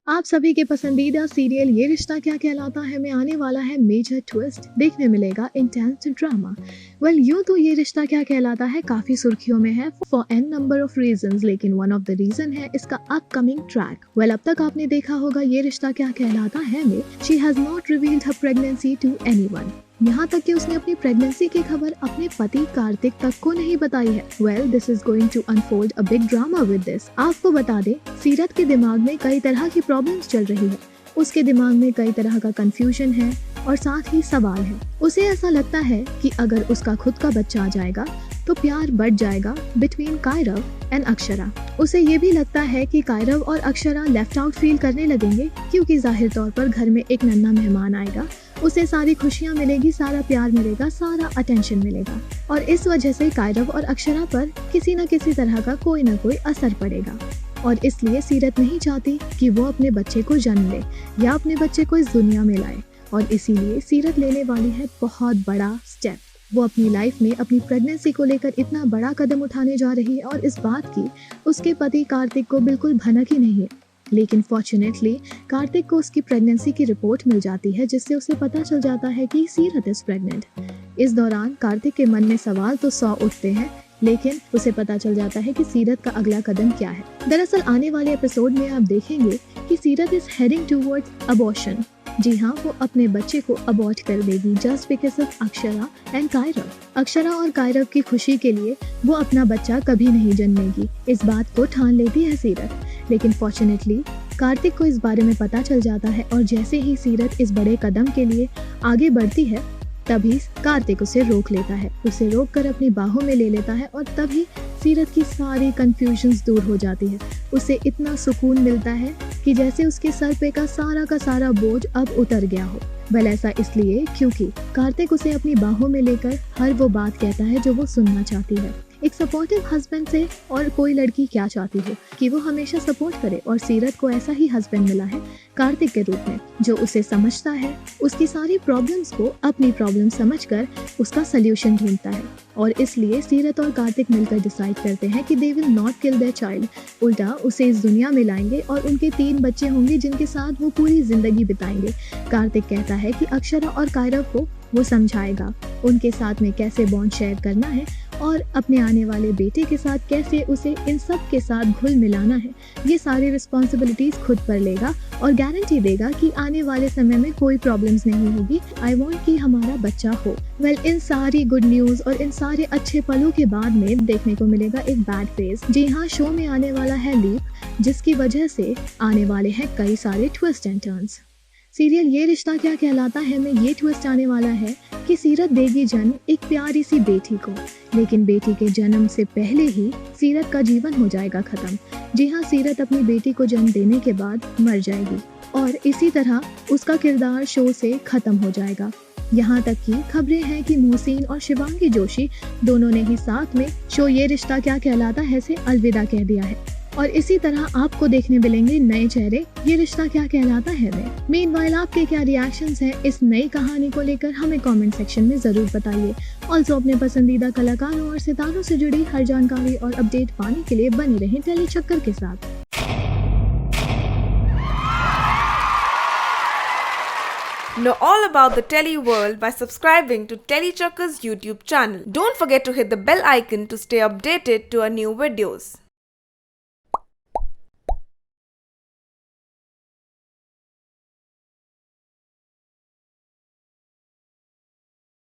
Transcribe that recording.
आप सभी के पसंदीदा सीरियल ये रिश्ता क्या कहलाता है में आने वाला है मेजर ट्विस्ट। देखने मिलेगा इंटेंस ड्रामा। यूं तो ये रिश्ता क्या कहलाता है काफी सुर्खियों में है for an number of reasons, लेकिन वन ऑफ द रीजन है इसका अपकमिंग ट्रैक। अब तक आपने देखा होगा ये रिश्ता क्या कहलाता है में she has not revealed her pregnancy to anyone. यहाँ तक कि उसने अपनी प्रेगनेंसी की खबर अपने पति कार्तिक तक को नहीं बताई है। This is going to unfold a big drama with this. आपको बता दें, सीरत के दिमाग में कई तरह की प्रॉब्लम्स चल रही है। उसके दिमाग में कई तरह का कंफ्यूजन है और साथ ही सवाल है। उसे ऐसा लगता है कि अगर उसका खुद का बच्चा आ जाएगा तो प्यार बढ़ जाएगा बिटवीन कायरव एंड अक्षरा। उसे ये भी लगता है कि कायरव और अक्षरा लेफ्ट आउट फील करने लगेंगे, क्योंकि जाहिर तौर पर घर में एक नन्हा मेहमान आएगा, उसे सारी खुशियां मिलेगी, सारा प्यार मिलेगा, सारा अटेंशन मिलेगा, और इस वजह से कायरव और अक्षरा पर किसी न किसी तरह का कोई न कोई असर पड़ेगा। और इसलिए सीरत नहीं चाहती कि वो अपने बच्चे को जन्म ले या अपने बच्चे को इस दुनिया में लाए, और इसीलिए सीरत लेने वाली है बहुत बड़ा स्टेप। वो अपनी लाइफ में अपनी प्रेगनेंसी को लेकर इतना बड़ा कदम उठाने जा रही है, और इस बात की उसके पति कार्तिक को बिल्कुल भनक ही नहीं है। लेकिन फॉर्चुनेटली कार्तिक को उसकी प्रेगनेंसी की रिपोर्ट मिल जाती है, जिससे उसे पता चल जाता है कि सीरत इज प्रेग्नेंट। इस दौरान कार्तिक के मन में सवाल तो 100 उठते हैं, लेकिन उसे पता चल जाता है कि सीरत का अगला कदम क्या है। दरअसल आने वाले एपिसोड में आप देखेंगे कि सीरत इज हेडिंग टूवर्ड्स अबॉर्शन। जी हाँ, वो अपने बच्चे को अबॉर्ट कर देगी just because of Akshara and Kairav. Akshara और कायरव की खुशी के लिए वो अपना बच्चा कभी नहीं जन्मेगी, इस बात को ठान लेती है सीरत। लेकिन फॉर्चुनेटली कार्तिक को इस बारे में पता चल जाता है, और जैसे ही सीरत इस बड़े कदम के लिए आगे बढ़ती है, तभी कार्तिक उसे रोक लेता है। उसे रोक कर अपनी बाहों में ले लेता है, और तभी सीरत की सारी कंफ्यूजन्स दूर हो जाती है। उसे इतना सुकून मिलता है कि जैसे उसके सर पे का सारा बोझ अब उतर गया हो। ऐसा इसलिए क्योंकि कार्तिक उसे अपनी बाहों में लेकर हर वो बात कहता है जो वो सुनना चाहती है। एक सपोर्टिव हस्बैंड से और कोई लड़की क्या चाहती हो कि वो हमेशा सपोर्ट करे, और सीरत को ऐसा ही हस्बैंड मिला है कार्तिक के रूप में, जो उसे समझता है, उसकी सारी प्रॉब्लम्स को अपनी प्रॉब्लम समझकर उसका सल्यूशन ढूंढता है। और इसलिए सीरत और कार्तिक मिलकर डिसाइड करते हैं कि they will not kill their child, उल्टा उसे इस दुनिया में लाएंगे और उनके 3 बच्चे होंगे जिनके साथ वो पूरी जिंदगी बिताएंगे। कार्तिक कहता है कि अक्षरा और कायरव को वो समझाएगा उनके साथ में कैसे बॉन्ड शेयर करना है, और अपने आने वाले बेटे के साथ कैसे उसे इन सब के साथ घुल मिलाना है। ये सारी रिस्पॉन्सिबिलिटीज खुद पर लेगा और गारंटी देगा कि आने वाले समय में कोई प्रॉब्लम्स नहीं होगी। आई वांट कि हमारा बच्चा हो। इन सारी गुड न्यूज और इन सारे अच्छे पलों के बाद में देखने को मिलेगा एक बैड फेज। जी हाँ, शो में आने वाला है लीप, जिसकी वजह से आने वाले हैं कई सारे ट्विस्ट एंड टर्न्स। सीरियल ये रिश्ता क्या कहलाता है में ये ट्विस्ट आने वाला है कि सीरत देगी जन्म एक प्यारी सी बेटी को, लेकिन बेटी के जन्म से पहले ही सीरत का जीवन हो जाएगा खत्म। जी हाँ, सीरत अपनी बेटी को जन्म देने के बाद मर जाएगी, और इसी तरह उसका किरदार शो से खत्म हो जाएगा। यहाँ तक कि खबरें हैं कि मोहसिन और शिवांगी जोशी दोनों ने ही साथ में शो ये रिश्ता क्या कहलाता है से अलविदा कह दिया है। और इसी तरह आपको देखने मिलेंगे नए चेहरे ये रिश्ता क्या कहलाता है में। मीनवाइल आपके क्या रिएक्शंस हैं इस नई कहानी को लेकर, हमें कमेंट सेक्शन में जरूर बताइए। ऑल्सो अपने पसंदीदा कलाकारों और सितारों से जुड़ी हर जानकारी और अपडेट पाने के लिए बने रहें टेली चक्कर के साथ। Know all about the Telly world by subscribing to Telly Chakka's YouTube channel. Don't forget to hit the bell icon to stay updated to our new videos.